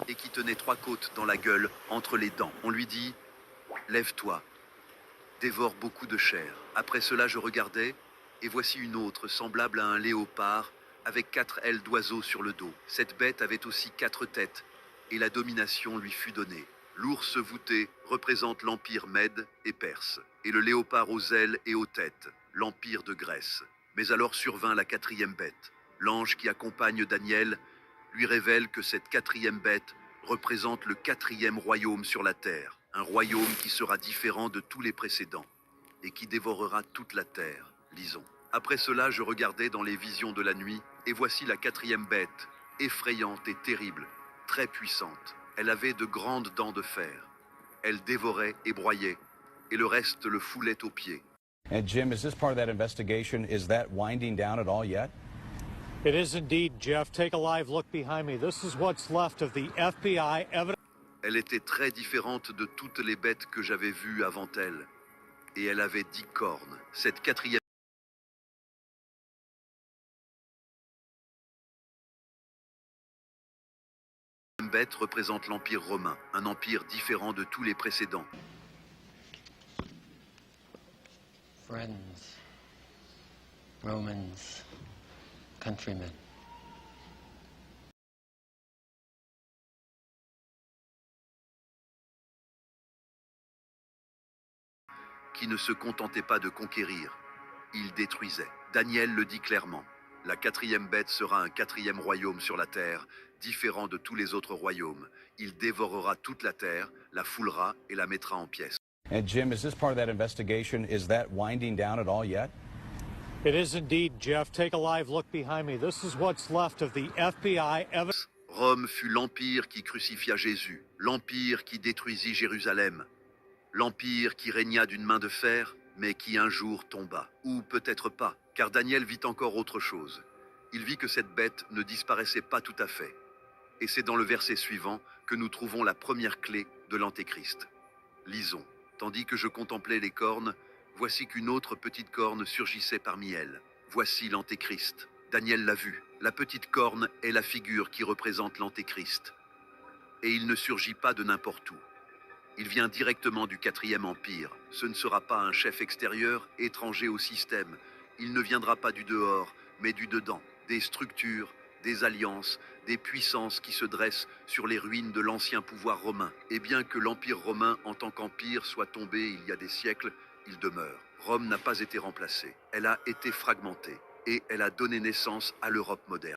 et qui tenait 3 côtes dans la gueule entre les dents. On lui dit « Lève-toi, dévore beaucoup de chair ». Après cela, je regardais, et voici une autre, semblable à un léopard, avec 4 ailes d'oiseau sur le dos. Cette bête avait aussi 4 têtes, et la domination lui fut donnée. L'ours voûté représente l'empire Mède et Perse, et le léopard aux ailes et aux têtes, l'empire de Grèce. Mais alors survint la 4e bête. L'ange qui accompagne Daniel lui révèle que cette 4e bête représente le 4e royaume sur la terre, un royaume qui sera différent de tous les précédents, et qui dévorera toute la terre. Lisons. Après cela, je regardais dans les visions de la nuit, et voici la 4e bête, effrayante et terrible, très puissante. Elle avait de grandes dents de fer. Elle dévorait et broyait, et le reste le foulait aux pieds. And Jim, is this part of that investigation? Is that winding down at all yet? It is indeed, Jeff. Take a live look behind me. This is what's left of the FBI evidence. Elle était très différente de toutes les bêtes que j'avais vues avant elle, et elle avait 10 cornes. Cette 4e bête représente l'Empire romain, un empire différent de tous les précédents. Friends, Romans, countrymen. Qui ne se contentait pas de conquérir, il détruisait. Daniel le dit clairement. La 4e bête sera un 4e royaume sur la terre, différent de tous les autres royaumes. Il dévorera toute la terre, la foulera et la mettra en pièces. And Jim, is this part of that investigation? Is that winding down at all yet? It is indeed, Jeff. Take a live look behind me. This is what's left of the FBI evidence. Rome fut l'empire qui crucifia Jésus, l'empire qui détruisit Jérusalem, l'empire qui régna d'une main de fer, mais qui un jour tomba. Ou peut-être pas, car Daniel vit encore autre chose. Il vit que cette bête ne disparaissait pas tout à fait. Et c'est dans le verset suivant que nous trouvons la première clé de l'Antéchrist. Lisons. Tandis que je contemplais les cornes, voici qu'une autre petite corne surgissait parmi elles. Voici l'Antéchrist. Daniel l'a vu. La petite corne est la figure qui représente l'Antéchrist. Et il ne surgit pas de n'importe où. Il vient directement du 4e empire. Ce ne sera pas un chef extérieur, étranger au système. Il ne viendra pas du dehors, mais du dedans. Des structures, des alliances, des puissances qui se dressent sur les ruines de l'ancien pouvoir romain. Et bien que l'Empire romain en tant qu'empire soit tombé il y a des siècles, il demeure. Rome n'a pas été remplacée. Elle a été fragmentée. Et elle a donné naissance à l'Europe moderne.